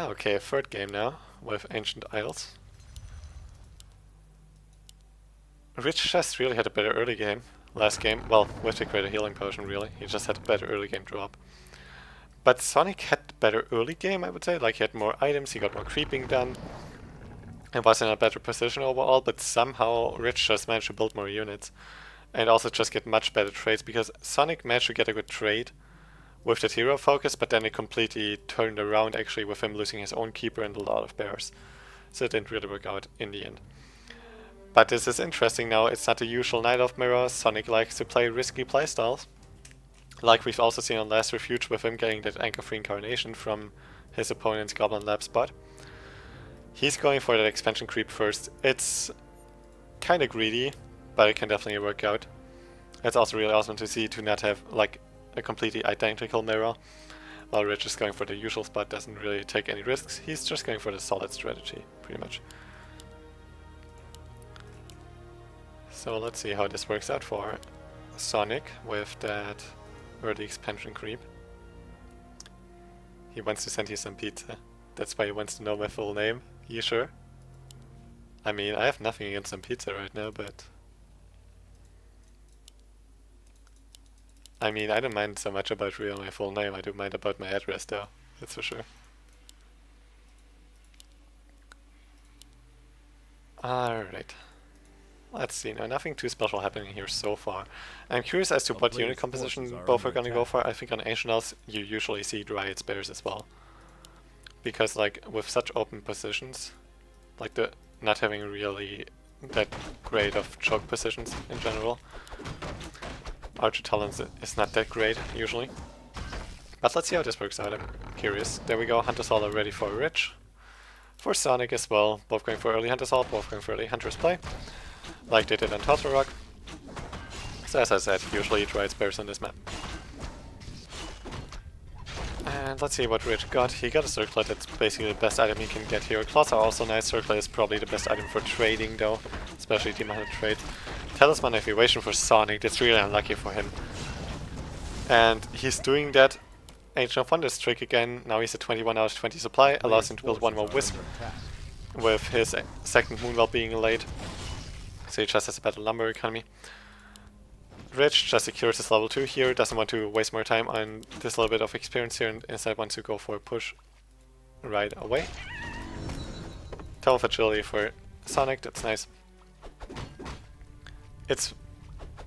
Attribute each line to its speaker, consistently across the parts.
Speaker 1: Okay, a third game now with Ancient Isles. Rich just really had a better early game last game. Well, with the greater healing potion, really. He just had a better early game drop. But Sonic had a better early game, I would say. Like, he had more items, he got more creeping done. And was in a better position overall, but somehow Rich just managed to build more units. And also just get much better trades, because Sonic managed to get a good trade with that hero focus, but then it completely turned around actually with him losing his own keeper and a lot of bears. So it didn't really work out in the end. But this is interesting now, it's not the usual Knight of Mirrors. Sonic likes to play risky playstyles. Like we've also seen on Last Refuge with him getting that Anchor-free incarnation from his opponent's Goblin Lab spot. He's going for that expansion creep first. It's kinda greedy, but it can definitely work out. It's also really awesome to see to not have like a completely identical mirror. While Rich is going for the usual spot, doesn't really take any risks. He's just going for the solid strategy, pretty much. So let's see how this works out for Sonic with that early expansion creep. He wants to send you some pizza. That's why he wants to know my full name. You sure? I mean, I have nothing against some pizza right now, but... I mean, I don't mind so much about revealing my full name, I do mind about my address though, that's for sure. Alright. Let's see, now nothing too special happening here so far. I'm curious as to what unit composition both are gonna go for. I think on Ancient Isles you usually see Dryad Bears as well. Because like, with such open positions, like the not having really that great of choke positions in general, Archer Talons is not that great, usually. But let's see how this works out, I'm curious. There we go, Hunter's Hall ready for Rich. For Sonic as well, both going for early Hunter's Hall, both going for early Hunter's Play. Like they did on Turtle Rock. So as I said, usually it rides bears on this map. And let's see what Rich got. He got a Circlet, that's basically the best item he can get here. Claws are also nice, Circlet is probably the best item for trading though, especially Team 100 trades. Talisman of Evasion for Sonic, that's really unlucky for him. And he's doing that Ancient of Wonders trick again. Now he's at 21 out of 20 supply, allows him to build one more Wisp with his second Moonwell being late. So he just has a better lumber economy. Rich just secures his level 2 here, doesn't want to waste more time on this little bit of experience here and instead wants to go for a push right away. Tower of Agility for Sonic, that's nice. It's...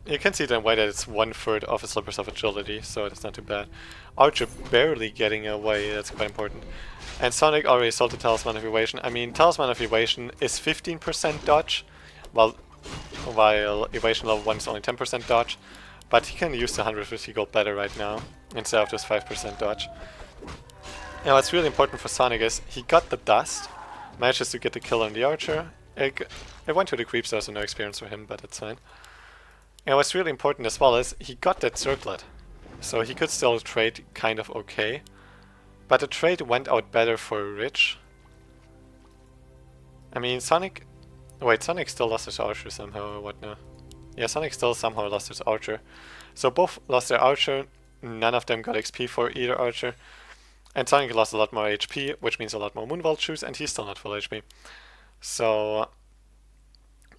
Speaker 1: you can see then why that it's 1/3 of his Slippers of Agility, so that's not too bad. Archer barely getting away, that's quite important. And Sonic already sold the Talisman of Evasion. I mean, Talisman of Evasion is 15% dodge, while Evasion level 1 is only 10% dodge, but he can use the 150 gold better right now, instead of just 5% dodge. And what's really important for Sonic is, he got the dust, manages to get the kill on the Archer. It went to the creeps, so no experience for him, but it's fine. And what's really important as well is, he got that Circlet, so he could still trade kind of okay, but the trade went out better for Rich. I mean, Sonic... wait, Sonic still lost his Archer somehow or what now? Yeah, Sonic still somehow lost his Archer. So both lost their Archer, none of them got XP for either Archer. And Sonic lost a lot more HP, which means a lot more Moonwell juice, and he's still not full HP. So...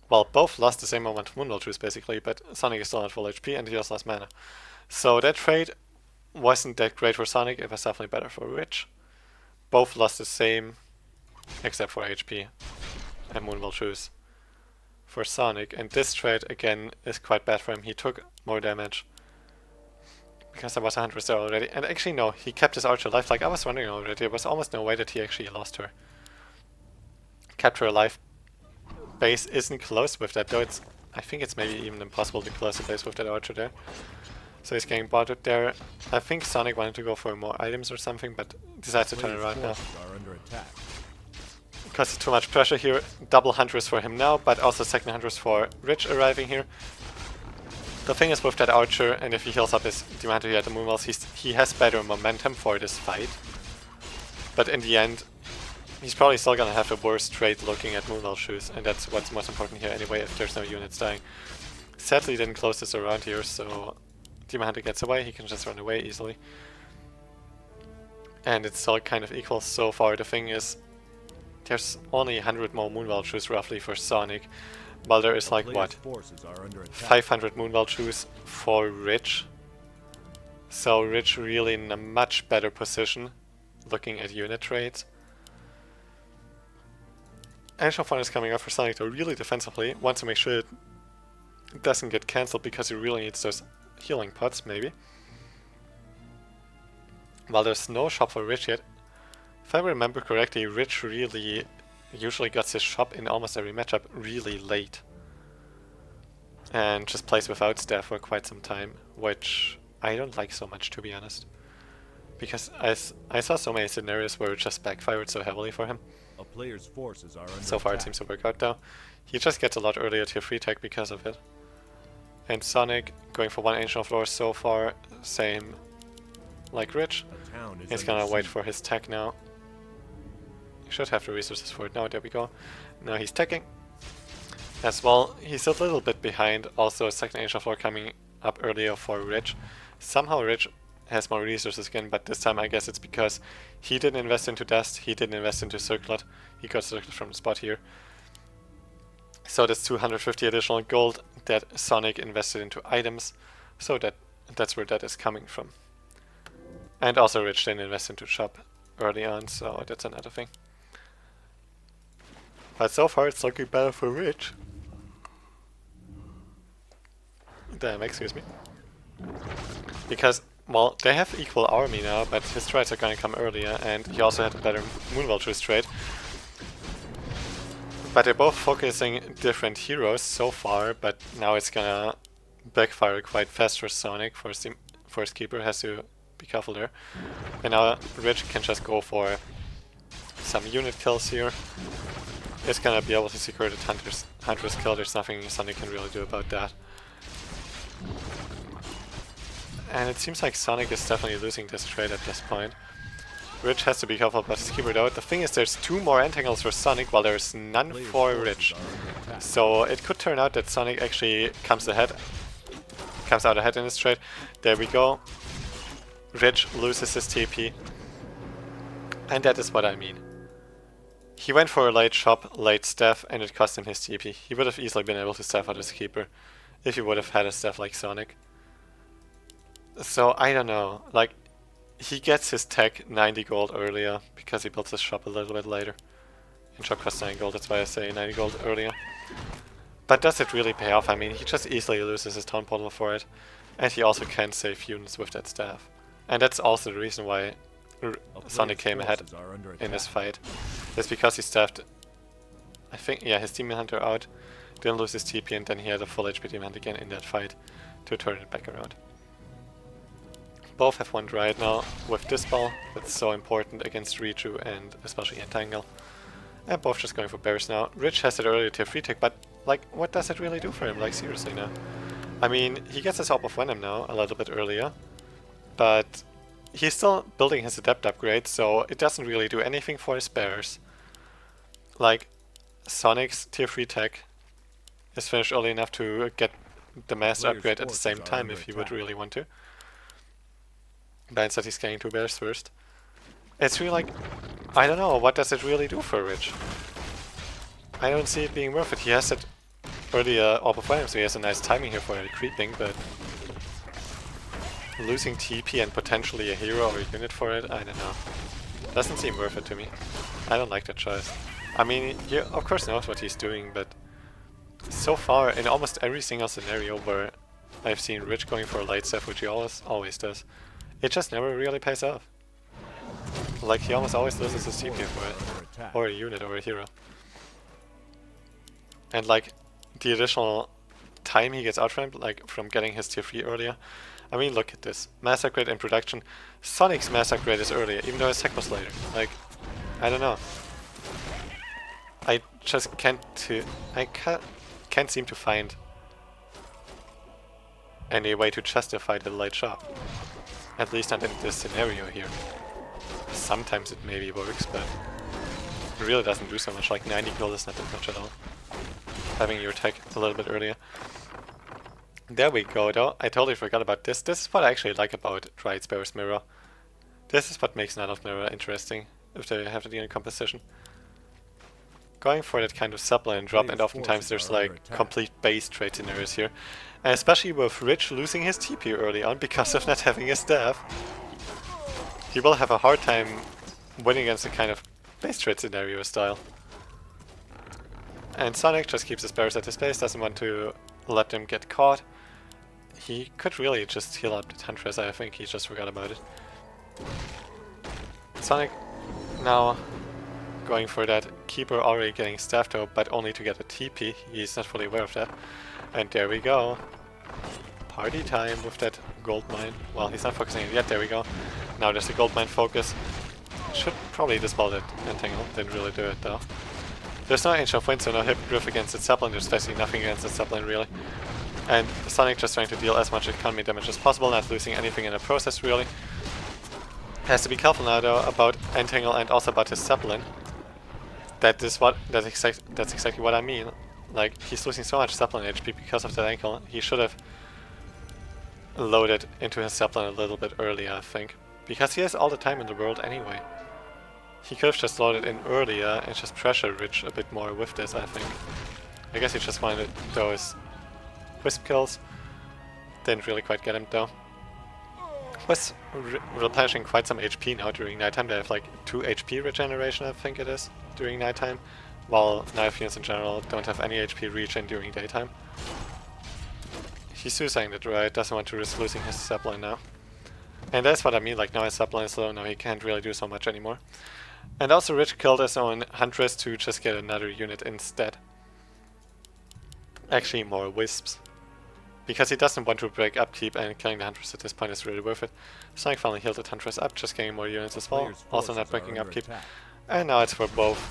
Speaker 1: well, both lost the same amount of Moonwell juice basically, but Sonic is still not full HP and he has less mana. So that trade wasn't that great for Sonic, it was definitely better for Rich. Both lost the same, except for HP and Moonwell juice for Sonic, and this trade again is quite bad for him. He took more damage because there was a Huntress there already, and actually no, he kept his Archer alive. Like I was wondering already, there was almost no way that he actually lost her. Kept her alive. Base isn't close with that though, it's, I think it's maybe even impossible to close the base with that Archer there. So he's getting botted there. I think Sonic wanted to go for more items or something, but decides to turn around now. Because it's too much pressure here. Double Huntress for him now, but also second Huntress for Rich arriving here. The thing is with that Archer, and if he heals up his demand here at the Moonwells, he has better momentum for this fight. But in the end, he's probably still gonna have a worse trade looking at Moonwell shoes, and that's what's most important here anyway if there's no units dying. Sadly didn't close this around here, so Demon Hunter gets away, he can just run away easily. And it's still kind of equal so far. The thing is, there's only 100 more Moonwell Shoes roughly for Sonik, while there is like, what, 500 Moonwell Shoes for Rich. So Rich really in a much better position, looking at unit trades. Ancient Fun is coming up for Sonik though really defensively, wants to make sure it doesn't get cancelled because he really needs those healing pots, maybe. While there's no shop for Rich yet, if I remember correctly, Rich really usually gets his shop in almost every matchup really late. And just plays without staff for quite some time, which I don't like so much, to be honest. Because I saw so many scenarios where it just backfired so heavily for him.
Speaker 2: A player's forces are under
Speaker 1: so far
Speaker 2: attack.
Speaker 1: it seems to work out though. He just gets a lot earlier tier 3 tech because of it. And Sonik going for one Ancient Floor so far, same like Rich. He's gonna wait for his tech now. He should have the resources for it now, there we go. Now he's teching. As well, he's a little bit behind, also a second Ancient Floor coming up earlier for Rich. Somehow Rich has more resources again, but this time I guess it's because he didn't invest into Dust, he didn't invest into Circlet. He got Circlet from the spot here. So that's 250 additional gold that Sonik invested into items, so that's where that is coming from. And also Rich didn't invest into shop early on, so that's another thing. But so far it's looking better for Rich. Damn, excuse me. Because, well, they have equal army now, but his trades are gonna come earlier, and he also had a better Moonwell Juice trade. But they're both focusing different heroes so far, but now it's gonna backfire quite fast for Sonik. First Keeper has to be careful there. And now Rich can just go for some unit kills here. It's gonna be able to secure the Hunter's kill, there's nothing Sonik can really do about that. And it seems like Sonik is definitely losing this trade at this point. Rich has to be careful about his keyboard out. The thing is, there's 2 more entangles for Sonik, while there's none for Rich. So it could turn out that Sonik actually comes out ahead in this trade. There we go. Rich loses his TP. And that is what I mean. He went for a late shop, late staff, and it cost him his TP. He would have easily been able to staff out his keeper if he would have had a staff like Sonik. So I don't know, like, he gets his tech 90 gold earlier because he built his shop a little bit later. And shop costs 9 gold, that's why I say 90 gold earlier. But does it really pay off? I mean, he just easily loses his town portal for it. And he also can save units with that staff. And that's also the reason why Sonik came ahead in this fight. It's because he staffed, I think, yeah, his Demon Hunter out, didn't lose his TP, and then he had a full HP Demon Hunter again in that fight to turn it back around. Both have one right now with Dispel, that's so important against Riju and especially Entangle. And both just going for bears now. Rich has it earlier tier 3 tech, but like, what does it really do for him? Like, seriously now. I mean, he gets his Orb of Venom now a little bit earlier, but he's still building his Adept upgrade, so it doesn't really do anything for his bears. Like, Sonic's tier 3 tech is finished early enough to get the Master upgrade at the same time if he would really want to. But instead he's getting 2 bears first. It's really like, I don't know, what does it really do for Rich? I don't see it being worth it. He has it earlier Orb of Venom, so he has a nice timing here for the creeping, but losing TP and potentially a hero or a unit for it, I don't know. Doesn't seem worth it to me. I don't like that choice. I mean, he of course knows what he's doing, but so far in almost every single scenario where I've seen Rich going for a late staff, which he always does, it just never really pays off. Like, he almost always loses his TP for it, or a unit or a hero. And like, the additional time he gets out from, like, from getting his tier 3 earlier, I mean, look at this. Mass upgrade in production. Sonic's mass upgrade is earlier, even though his tech was later. Like, I don't know. I just can't seem to find any way to justify the late shop. At least not in this scenario here. Sometimes it maybe works, but it really doesn't do so much. Like 90 gold is not that much at all. Having your tech a little bit earlier. There we go though. I totally forgot about this. This is what I actually like about Dryad Sparrow's Mirror. This is what makes Night of Mirror interesting, if they have the unit composition. Going for that kind of Zeppelin drop, and oftentimes there's like complete base trade scenarios here. And especially with Rich losing his TP early on because of not having a staff. He will have a hard time winning against a kind of base trade scenario style. And Sonik just keeps his bears at his base, doesn't want to let them get caught. He could really just heal up the Huntress, I think he just forgot about it. Sonik now going for that Keeper, already getting staffed though, but only to get a TP. He's not fully aware of that. And there we go. Party time with that gold mine. Well, he's not focusing it yet, there we go. Now there's the gold mine focus. Should probably dispel that entangle, didn't really do it though. There's no Ancient of Wind, so no Hippogriff against the Zeppelin, there's basically nothing against the Zeppelin really. And Sonik just trying to deal as much economy damage as possible, not losing anything in the process really. Has to be careful now though about entangle and also about his Zeppelin. That's exactly what I mean. Like, he's losing so much Zeppelin HP because of that ankle. He should have loaded into his Zeppelin a little bit earlier, I think. Because he has all the time in the world anyway. He could have just loaded in earlier and just pressure Rich a bit more with this, I think. I guess he just wanted those Wisp kills. Didn't really quite get him though. Was replenishing quite some HP now during nighttime. They have like 2 HP regeneration, I think it is, during nighttime. While Knife units in general don't have any HP regen during daytime. He's suiciding it, right? Doesn't want to risk losing his Zeppelin now. And that's what I mean, like now his Zeppelin is low, now he can't really do so much anymore. And also Rich killed his own Huntress to just get another unit instead. Actually more Wisps. Because he doesn't want to break upkeep, and killing the Huntress at this point is really worth it. Sonik finally healed the Huntress up, just getting more units as well. Also not breaking upkeep. And now it's for both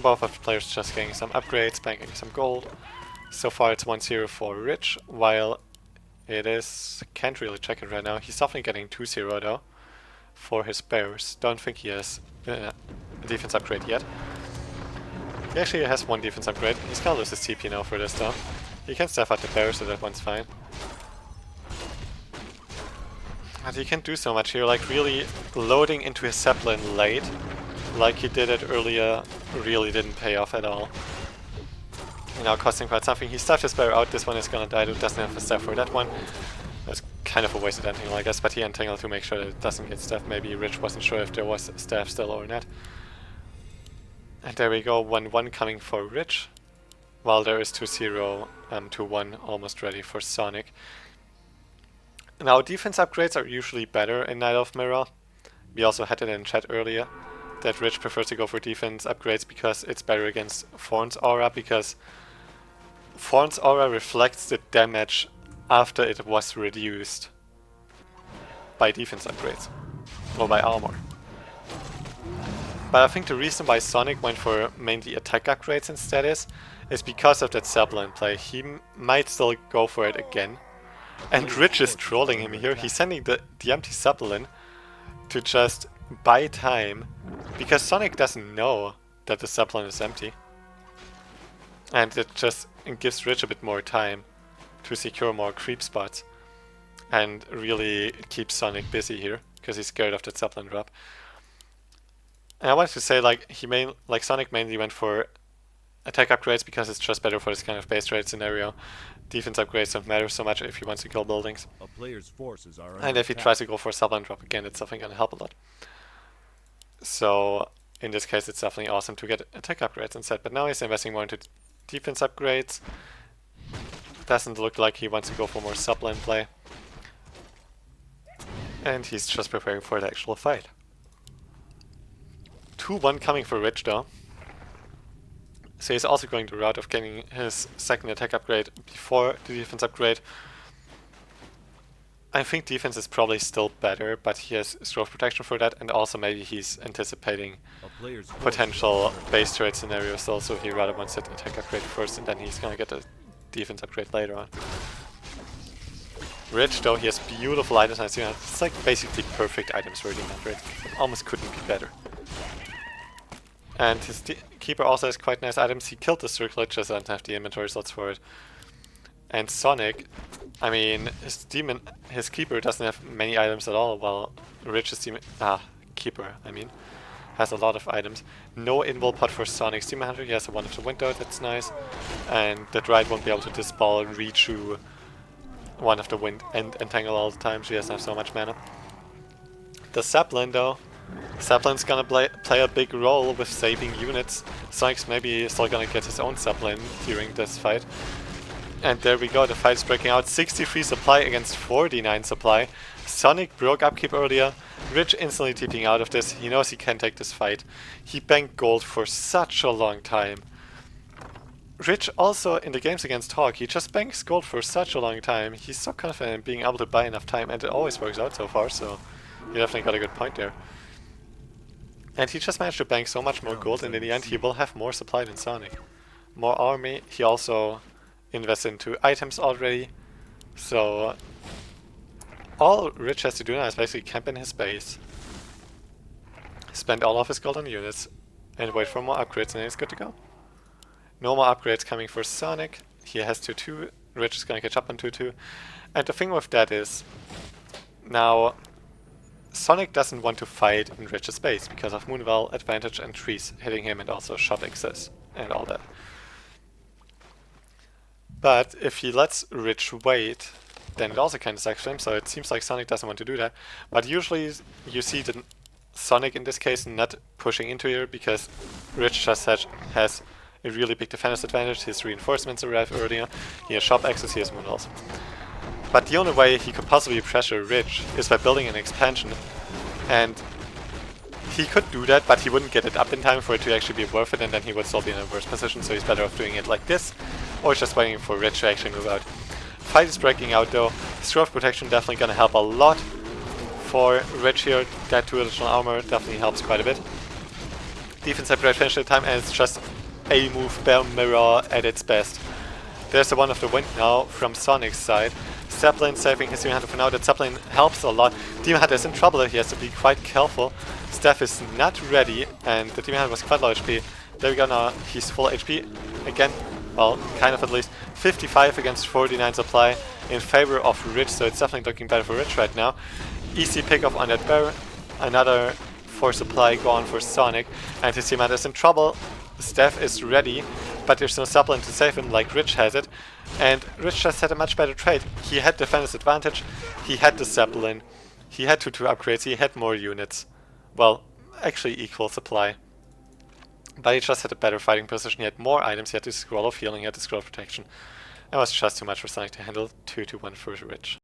Speaker 1: of the players just getting some upgrades, banking some gold. So far it's 1-0 for Rich, while it is... can't really check it right now. He's definitely getting 2-0 though for his bears. Don't think he has a defense upgrade yet. He actually has 1 defense upgrade. He's gonna lose his TP now for this though. He can staff out the bears, so that one's fine. And he can't do so much here, like really loading into his Zeppelin late, like he did it earlier, really didn't pay off at all. Now costing quite something. He stuffed his bear out, this one is gonna die, doesn't have a staff for that one. That's kind of a wasted entangle, I guess, but he entangled to make sure that it doesn't get staff. Maybe Rich wasn't sure if there was staff still or not. And there we go, 1-1 coming for Rich. While there is 2-0 to 1 almost ready for Sonik. Now defense upgrades are usually better in Night of Mirror. We also had it in chat earlier that Rich prefers to go for defense upgrades because it's better against Thorn's Aura, because Thorn's Aura reflects the damage after it was reduced by defense upgrades or by armor. But I think the reason why Sonik went for mainly attack upgrades instead is because of that Zeppelin play. He might still go for it again. And Rich is trolling him here. He's sending the empty Zeppelin to just buy time, because Sonik doesn't know that the Zeppelin is empty. And it just gives Rich a bit more time to secure more creep spots. And really keeps Sonik busy here, because he's scared of that Zeppelin drop. And I wanted to say, like, Sonik mainly went for attack upgrades because it's just better for this kind of base trade scenario. Defense upgrades don't matter so much if he wants to kill buildings.
Speaker 2: A player's forces are
Speaker 1: And if he tries to go for a Zeppelin drop again, it's definitely gonna help a lot. So in this case it's definitely awesome to get attack upgrades instead, but now he's investing more into defense upgrades. Doesn't look like he wants to go for more Zeppelin play. And he's just preparing for the actual fight. 2-1 coming for Rich though. So he's also going the route of getting his second attack upgrade before the defense upgrade. I think defense is probably still better, but he has Strove protection for that, and also maybe he's anticipating potential base trade scenarios still, so he rather wants that attack upgrade first and then he's gonna get the defense upgrade later on. Rich though, he has beautiful items, and it's like basically perfect items for Demon Raid. Almost couldn't be better. And his Keeper also has quite nice items. He killed the Circlet, just doesn't have the inventory slots for it. And Sonic, I mean, his keeper doesn't have many items at all, while Rich's keeper, I mean, has a lot of items. No invul pot for Sonic's Demon Hunter. He has a one of the window, that's nice. And the Dried won't be able to dispel and rechew one of the wind and entangle all the time. She doesn't have so much mana. The Zeppelin though, Zeppelin's gonna play a big role with saving units. Sonic's maybe still gonna get his own Zeppelin during this fight. And there we go, the fight is breaking out. 63 supply against 49 supply. Sonic broke upkeep earlier. Rich instantly TPing out of this. He knows he can take this fight. He banked gold for such a long time. Rich also in the games against Hawk, he just banks gold for such a long time. He's so confident in being able to buy enough time, and it always works out so far, so he definitely got a good point there. And he just managed to bank so much more gold, and in the end he will have more supply than Sonic. More army. He also invested into items already, so all Rich has to do now is basically camp in his base, spend all of his gold on units, and wait for more upgrades, and then he's good to go. No more upgrades coming for Sonic. He has 2-2. Rich is gonna catch up on 2-2. And the thing with that is, now Sonic doesn't want to fight in Rich's base because of Moonwell, advantage, and trees hitting him, and also shot access and all that. But if he lets Rich wait, then it also kind of sucks for him, so it seems like Sonic doesn't want to do that. But usually you see the Sonic in this case not pushing into here because Rich just has a really big defender's advantage. His reinforcements arrive earlier, he has shop access, he has Moonwells. But the only way he could possibly pressure Rich is by building an expansion, and he could do that, but he wouldn't get it up in time for it to actually be worth it, and then he would still be in a worse position, so he's better off doing it like this, or just waiting for Rich to actually move out. Fight is breaking out though. Scroll of Protection definitely gonna help a lot for Rich here. That 2 additional armor definitely helps quite a bit. Defense separate finish at the time, and it's just a move bear mirror at its best. There's the one of the wind now from Sonic's side. Zeppelin saving his Demon Hunter for now. That Zeppelin helps a lot. Demon Hunter is in trouble, he has to be quite careful. Steph is not ready, and the Demon Hunter was quite low HP. There we go now, he's full HP again. Well, kind of at least. 55 against 49 supply in favor of Rich, so it's definitely looking better for Rich right now. Easy pick up on that bear. Another 4 supply gone for Sonic, and his Demon Hunter is in trouble. Steph is ready, but there's no Zeppelin to save him like Rich has it. And Rich just had a much better trade. He had defender's advantage, he had the Zeppelin, he had 2-2 upgrades, he had more units. Well, actually equal supply. But he just had a better fighting position, he had more items, he had the Scroll of Healing, he had the Scroll of Protection. It was just too much for Sonic to handle. 2-1 for Rich.